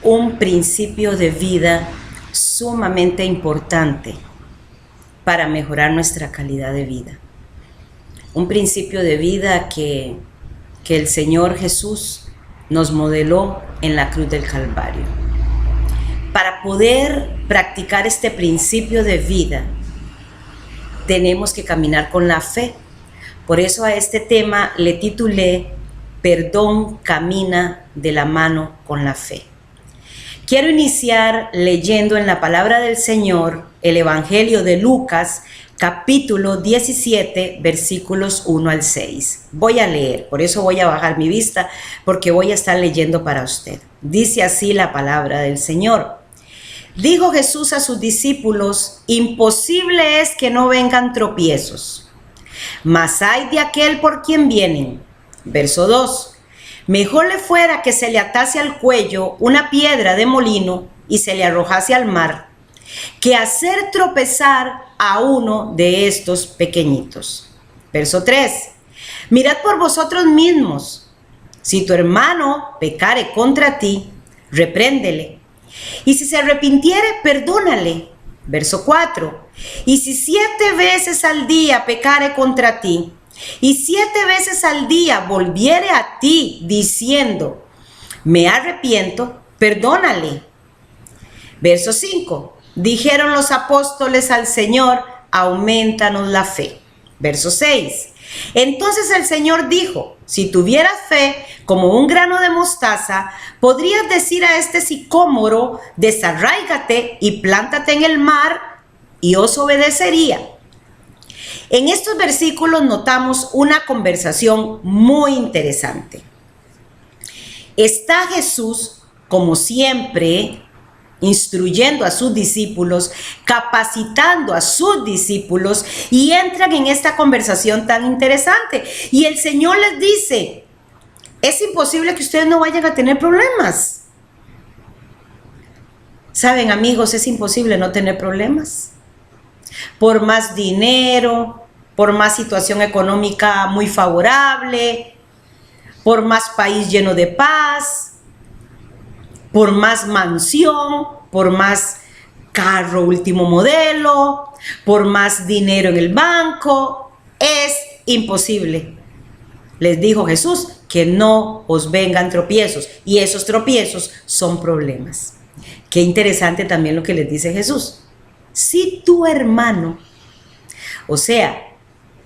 un principio de vida sumamente importante para mejorar nuestra calidad de vida. Un principio de vida que el Señor Jesús nos modeló en la cruz del Calvario. Para poder practicar este principio de vida, tenemos que caminar con la fe. Por eso a este tema le titulé Perdón camina de la mano con la fe. Quiero iniciar leyendo en la palabra del Señor el Evangelio de Lucas, capítulo 17, versículos 1 al 6. Voy a leer, por eso voy a bajar mi vista, porque voy a estar leyendo para usted. Dice así la palabra del Señor. Dijo Jesús a sus discípulos: imposible es que no vengan tropiezos, mas ay de aquel por quien vienen. Verso 2. Mejor le fuera que se le atase al cuello una piedra de molino y se le arrojase al mar, que hacer tropezar a uno de estos pequeñitos. Verso 3. Mirad por vosotros mismos. Si tu hermano pecare contra ti, repréndele. Y si se arrepintiere, perdónale. Verso 4. Y si 7 veces al día pecare contra ti, y 7 veces al día volviere a ti diciendo, me arrepiento, perdónale. Verso 5. Dijeron los apóstoles al Señor, aumentanos la fe. Verso 6. Entonces el Señor dijo, si tuvieras fe como un grano de mostaza, podrías decir a este sicómoro, desarráigate y plántate en el mar, y os obedecería. En estos versículos notamos una conversación muy interesante. Está Jesús, como siempre, instruyendo a sus discípulos, capacitando a sus discípulos, y entran en esta conversación tan interesante. Y el Señor les dice, es imposible que ustedes no vayan a tener problemas. Saben, amigos, es imposible no tener problemas. Por más dinero, por más situación económica muy favorable, por más país lleno de paz, por más mansión, por más carro último modelo, por más dinero en el banco, es imposible. Les dijo Jesús que no os vengan tropiezos, y esos tropiezos son problemas. Qué interesante también lo que les dice Jesús. Si tu hermano, o sea,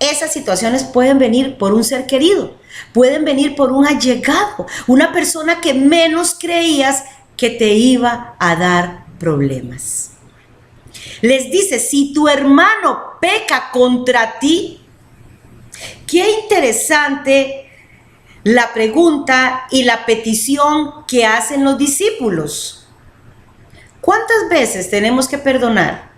esas situaciones pueden venir por un ser querido, pueden venir por un allegado, una persona que menos creías que te iba a dar problemas. Les dice, si tu hermano peca contra ti, qué interesante la pregunta y la petición que hacen los discípulos. ¿Cuántas veces tenemos que perdonar?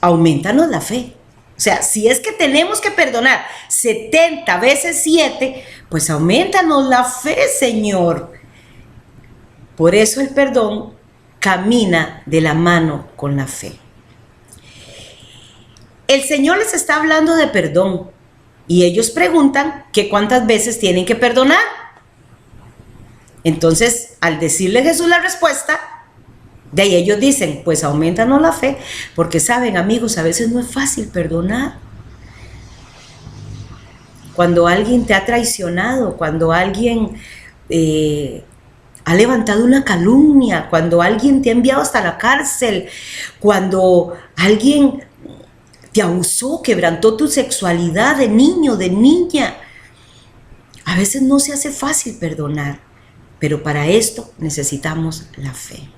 Aumentanos la fe. O sea, si es que tenemos que perdonar 70 veces 7, pues aumentanos la fe, Señor. Por eso el perdón camina de la mano con la fe. El Señor les está hablando de perdón y ellos preguntan que cuántas veces tienen que perdonar. Entonces, al decirle Jesús la respuesta, de ahí ellos dicen, pues aumentanos la fe, porque saben, amigos, a veces no es fácil perdonar. Cuando alguien te ha traicionado, cuando alguien ha levantado una calumnia, cuando alguien te ha enviado hasta la cárcel, cuando alguien te abusó, quebrantó tu sexualidad de niño, de niña, a veces no se hace fácil perdonar, pero para esto necesitamos la fe.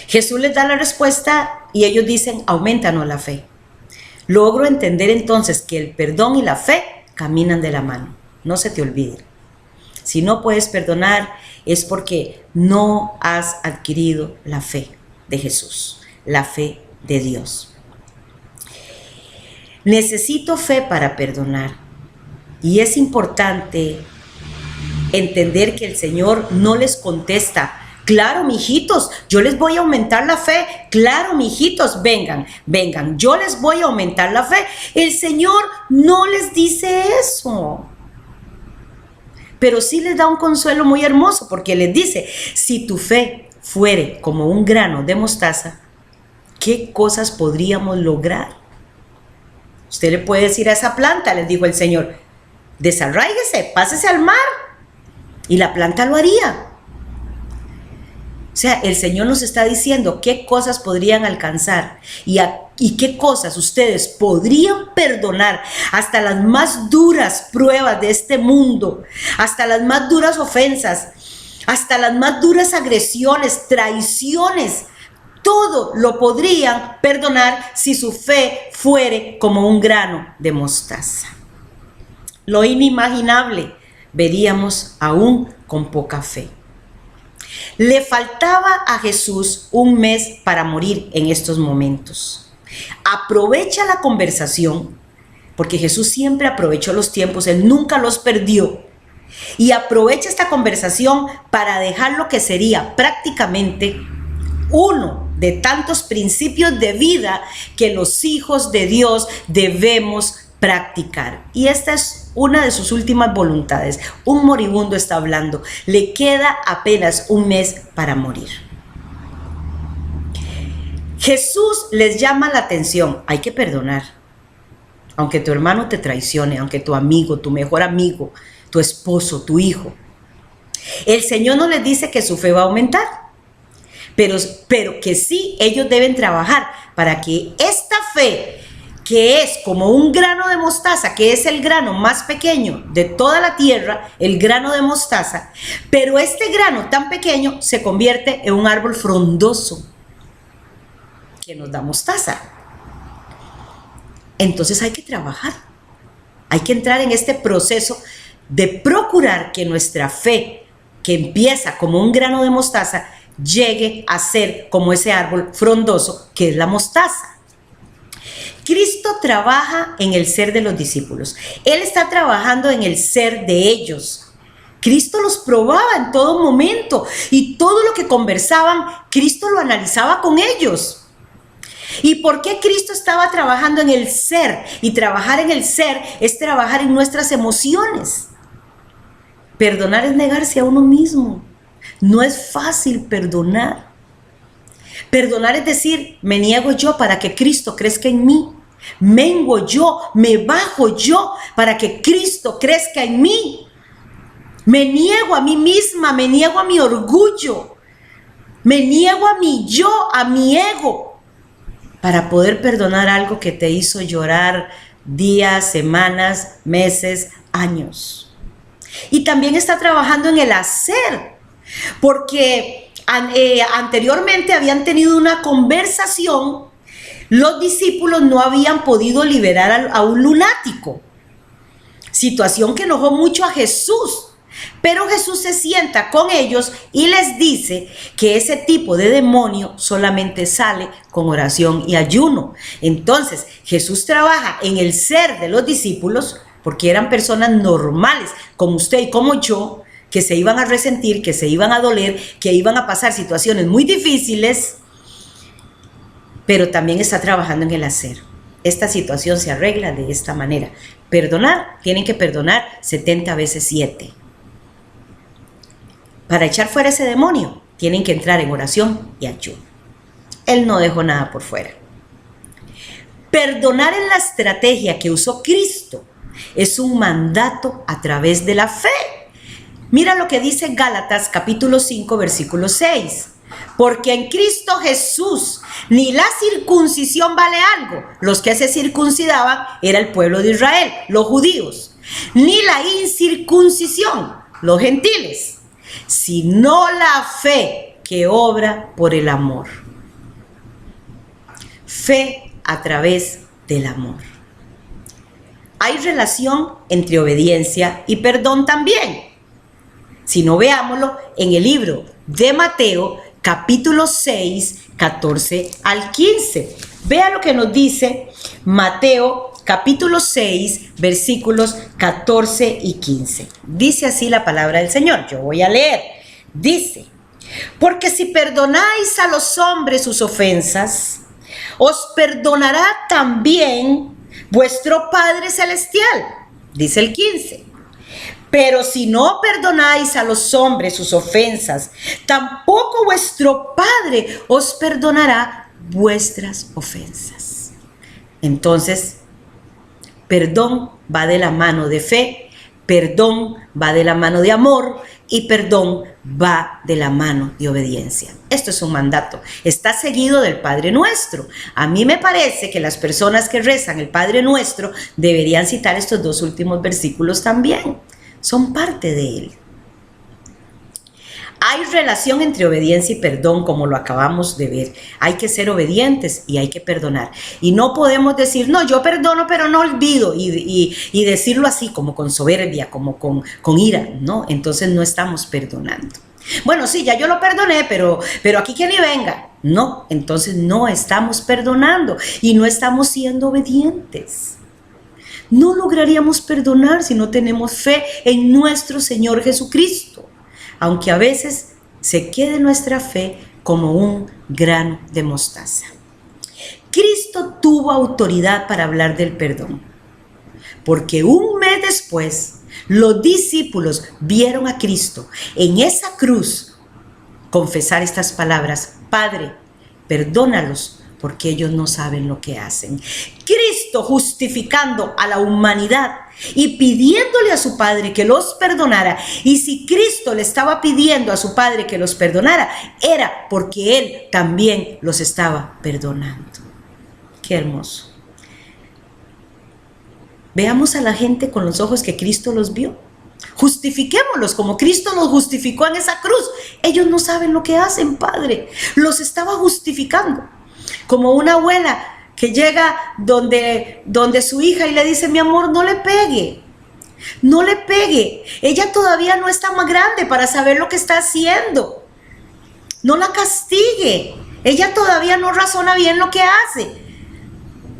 Jesús les da la respuesta y ellos dicen, aumentanos la fe. Logro entender entonces que el perdón y la fe caminan de la mano. No se te olvide. Si no puedes perdonar es porque no has adquirido la fe de Jesús, la fe de Dios. Necesito fe para perdonar. Y es importante entender que el Señor no les contesta, claro, mijitos, yo les voy a aumentar la fe. Claro, mijitos, vengan, yo les voy a aumentar la fe. El Señor no les dice eso. pero sí les da un consuelo muy hermoso, porque les dice, si tu fe fuere como un grano de mostaza, ¿qué cosas podríamos lograr? Usted le puede decir a esa planta, les dijo el Señor, desarráiguese, pásese al mar, y la planta lo haría. O sea, el Señor nos está diciendo qué cosas podrían alcanzar y qué cosas ustedes podrían perdonar, hasta las más duras pruebas de este mundo, hasta las más duras ofensas, hasta las más duras agresiones, traiciones. Todo lo podrían perdonar si su fe fuere como un grano de mostaza. Lo inimaginable veríamos aún con poca fe. Le faltaba a Jesús un mes para morir en estos momentos. Aprovecha la conversación, porque Jesús siempre aprovechó los tiempos, Él nunca los perdió. Y aprovecha esta conversación para dejar lo que sería prácticamente uno de tantos principios de vida que los hijos de Dios debemos practicar. Y esta es una de sus últimas voluntades. Un moribundo está hablando. Le queda apenas un mes para morir. Jesús les llama la atención. Hay que perdonar. Aunque tu hermano te traicione, aunque tu amigo, tu mejor amigo, tu esposo, tu hijo. El Señor no les dice que su fe va a aumentar, pero que sí ellos deben trabajar para que esta fe, que es como un grano de mostaza, que es el grano más pequeño de toda la tierra, el grano de mostaza, pero este grano tan pequeño se convierte en un árbol frondoso que nos da mostaza. Entonces hay que trabajar, hay que entrar en este proceso de procurar que nuestra fe, que empieza como un grano de mostaza, llegue a ser como ese árbol frondoso que es la mostaza. Cristo trabaja en el ser de los discípulos. Él está trabajando en el ser de ellos. Cristo los probaba en todo momento y todo lo que conversaban, Cristo lo analizaba con ellos. ¿Y por qué Cristo estaba trabajando en el ser? Y trabajar en el ser es trabajar en nuestras emociones. Perdonar es negarse a uno mismo. No es fácil perdonar. Perdonar es decir, me niego yo para que Cristo crezca en mí. Mengo yo, me bajo yo para que Cristo crezca en mí. Me niego a mí misma, me niego a mi orgullo. Me niego a mi yo, a mi ego, para poder perdonar algo que te hizo llorar días, semanas, meses, años. Y también está trabajando en el hacer, porque anteriormente habían tenido una conversación, los discípulos no habían podido liberar a un lunático, situación que enojó mucho a Jesús. Pero Jesús se sienta con ellos y les dice que ese tipo de demonio solamente sale con oración y ayuno. Entonces Jesús trabaja en el ser de los discípulos porque eran personas normales como usted y como yo, que se iban a resentir, que se iban a doler, que iban a pasar situaciones muy difíciles, pero también está trabajando en el hacer. Esta situación se arregla de esta manera. Perdonar, tienen que perdonar 70 veces 7. Para echar fuera ese demonio, tienen que entrar en oración y ayuno. Él no dejó nada por fuera. Perdonar en la estrategia que usó Cristo es un mandato a través de la fe. Mira lo que dice Gálatas capítulo 5, versículo 6. Porque en Cristo Jesús ni la circuncisión vale algo. Los que se circuncidaban era el pueblo de Israel, los judíos. Ni la incircuncisión, los gentiles. Sino la fe que obra por el amor. Fe a través del amor. Hay relación entre obediencia y perdón también. Si no, veámoslo en el libro de Mateo, capítulo 6, 14 al 15. Vea lo que nos dice Mateo, capítulo 6, versículos 14 y 15. Dice así la palabra del Señor. Yo voy a leer. Dice, porque si perdonáis a los hombres sus ofensas, os perdonará también vuestro Padre Celestial. Dice el 15. Pero si no perdonáis a los hombres sus ofensas, tampoco vuestro Padre os perdonará vuestras ofensas. Entonces, perdón va de la mano de fe, perdón va de la mano de amor y perdón va de la mano de obediencia. Esto es un mandato. Está seguido del Padre Nuestro. A mí me parece que las personas que rezan el Padre Nuestro deberían citar estos dos últimos versículos también. Son parte de él. Hay relación entre obediencia y perdón, como lo acabamos de ver. Hay que ser obedientes y hay que perdonar. Y no podemos decir, no, yo perdono, pero no olvido. Y decirlo así, como con soberbia, como con ira. No, entonces no estamos perdonando. Bueno, sí, ya yo lo perdoné, pero aquí que ni venga. No, entonces no estamos perdonando y no estamos siendo obedientes. No lograríamos perdonar si no tenemos fe en nuestro Señor Jesucristo, aunque a veces se quede nuestra fe como un grano de mostaza. Cristo tuvo autoridad para hablar del perdón, porque un mes después los discípulos vieron a Cristo en esa cruz confesar estas palabras: Padre, perdónalos, porque ellos no saben lo que hacen. Cristo justificando a la humanidad y pidiéndole a su Padre que los perdonara. Y si Cristo le estaba pidiendo a su Padre que los perdonara, era porque Él también los estaba perdonando. Qué hermoso. Veamos a la gente con los ojos que Cristo los vio. Justifiquémoslos como Cristo los justificó en esa cruz. Ellos no saben lo que hacen, Padre. Los estaba justificando. Como una abuela que llega donde su hija y le dice: mi amor, no le pegue, no le pegue. Ella todavía no está más grande para saber lo que está haciendo. No la castigue. Ella todavía no razona bien lo que hace.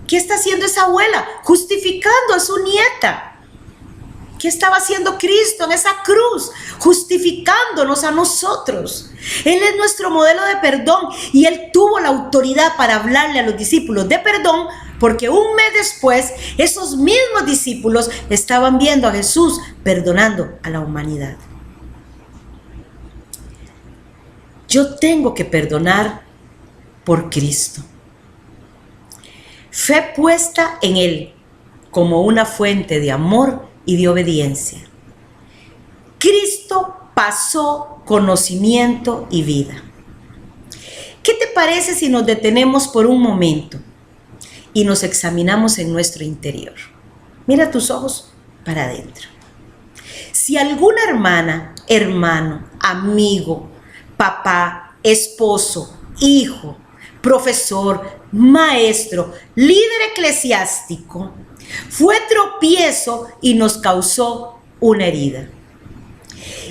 ¿Qué está haciendo esa abuela? Justificando a su nieta. ¿Qué estaba haciendo Cristo en esa cruz? Justificándonos a nosotros. Él es nuestro modelo de perdón y Él tuvo la autoridad para hablarle a los discípulos de perdón, porque un mes después esos mismos discípulos estaban viendo a Jesús perdonando a la humanidad. Yo tengo que perdonar por Cristo. Fe puesta en Él como una fuente de amor y de obediencia. Cristo pasó conocimiento y vida. ¿Qué te parece si nos detenemos por un momento y nos examinamos en nuestro interior? Mira tus ojos para adentro. Si alguna hermana, hermano, amigo, papá, esposo, hijo, profesor, maestro, líder eclesiástico, fue tropiezo y nos causó una herida,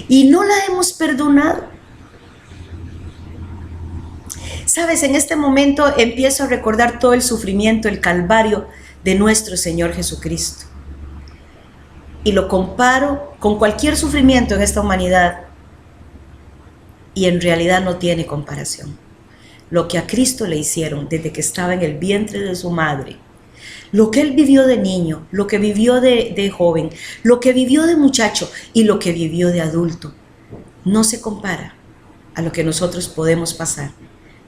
y no la hemos perdonado. Sabes, en este momento empiezo a recordar todo el sufrimiento, el calvario de nuestro Señor Jesucristo, y lo comparo con cualquier sufrimiento en esta humanidad, y en realidad no tiene comparación. Lo que a Cristo le hicieron desde que estaba en el vientre de su madre, lo que Él vivió de niño, lo que vivió de joven, lo que vivió de muchacho y lo que vivió de adulto, no se compara a lo que nosotros podemos pasar,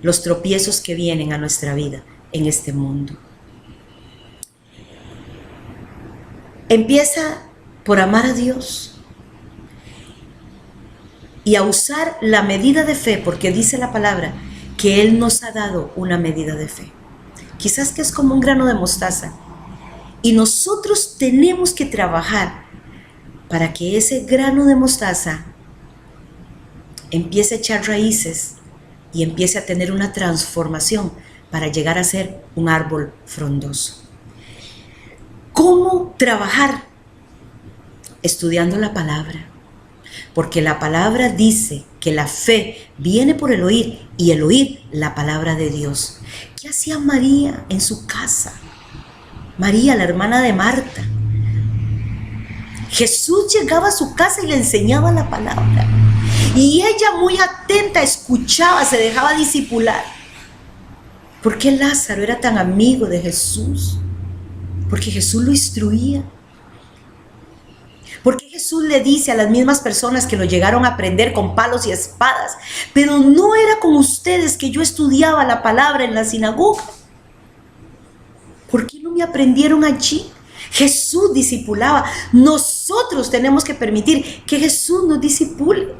los tropiezos que vienen a nuestra vida en este mundo. Empieza por amar a Dios y a usar la medida de fe, porque dice la palabra que Él nos ha dado una medida de fe. Quizás que es como un grano de mostaza. Y nosotros tenemos que trabajar para que ese grano de mostaza empiece a echar raíces y empiece a tener una transformación para llegar a ser un árbol frondoso. ¿Cómo trabajar? Estudiando la palabra. Porque la palabra dice que la fe viene por el oír y el oír la palabra de Dios. ¿Qué hacía María en su casa? María, la hermana de Marta. Jesús llegaba a su casa y le enseñaba la palabra. Y ella, muy atenta, escuchaba, se dejaba discipular. ¿Por qué Lázaro era tan amigo de Jesús? Porque Jesús lo instruía. Porque Jesús le dice a las mismas personas que lo llegaron a prender con palos y espadas, pero no era con ustedes que yo estudiaba la palabra en la sinagoga. ¿Por qué no me aprendieron allí? Jesús discipulaba. Nosotros tenemos que permitir que Jesús nos discipule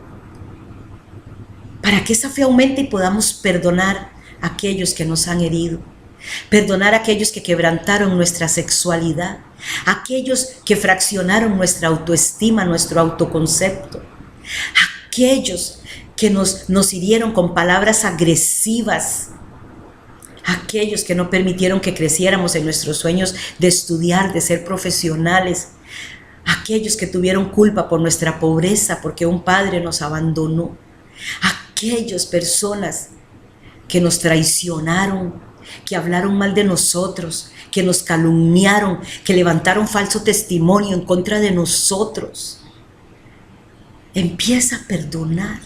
para que esa fe aumente y podamos perdonar a aquellos que nos han herido. Perdonar a aquellos que quebrantaron nuestra sexualidad, aquellos que fraccionaron nuestra autoestima, nuestro autoconcepto, aquellos que nos hirieron con palabras agresivas, aquellos que no permitieron que creciéramos en nuestros sueños de estudiar, de ser profesionales, aquellos que tuvieron culpa por nuestra pobreza porque un padre nos abandonó, aquellas personas que nos traicionaron, que hablaron mal de nosotros, que nos calumniaron, que levantaron falso testimonio en contra de nosotros. Empieza a perdonar.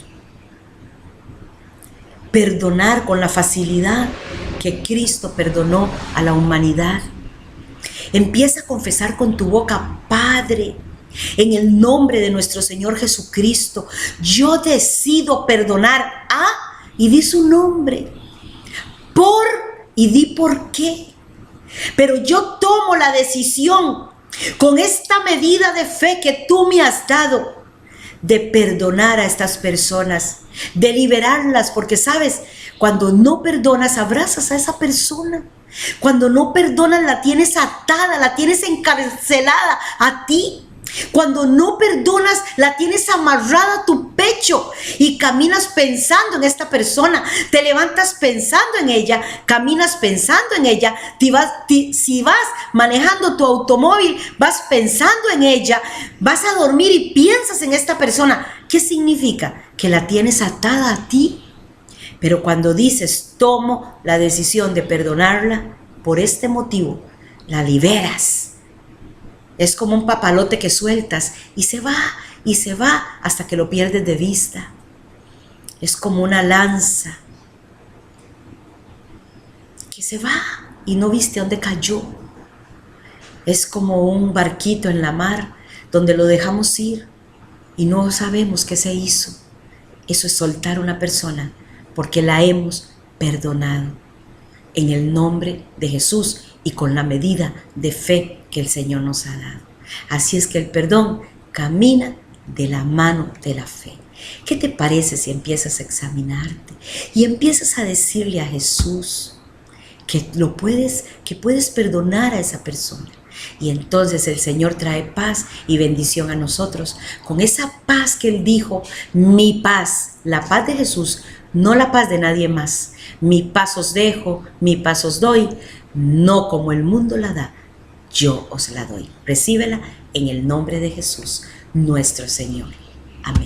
Perdonar con la facilidad que Cristo perdonó a la humanidad. Empieza a confesar con tu boca: Padre, en el nombre de nuestro Señor Jesucristo, yo decido perdonar a, y di su nombre, y di por qué. Pero yo tomo la decisión, con esta medida de fe que tú me has dado, de perdonar a estas personas, de liberarlas, porque sabes, cuando no perdonas, abrazas a esa persona. Cuando no perdonas, la tienes atada, la tienes encarcelada a ti. Cuando no perdonas, la tienes amarrada a tu pecho y caminas pensando en esta persona, te levantas pensando en ella, caminas pensando en ella, si vas manejando tu automóvil, vas pensando en ella, vas a dormir y piensas en esta persona. ¿Qué significa? Que la tienes atada a ti. Pero cuando dices: tomo la decisión de perdonarla por este motivo, la liberas. Es como un papalote que sueltas y se va hasta que lo pierdes de vista. Es como una lanza que se va y no viste dónde cayó. Es como un barquito en la mar donde lo dejamos ir y no sabemos qué se hizo. Eso es soltar a una persona porque la hemos perdonado en el nombre de Jesús y con la medida de fe que el Señor nos ha dado. Así es que el perdón camina de la mano de la fe. ¿Qué te parece si empiezas a examinarte y empiezas a decirle a Jesús que puedes perdonar a esa persona? Y entonces el Señor trae paz y bendición a nosotros. Con esa paz que Él dijo: mi paz, la paz de Jesús, no la paz de nadie más. Mi paz os dejo, mi paz os doy, no como el mundo la da, yo os la doy. Recíbela en el nombre de Jesús, nuestro Señor. Amén.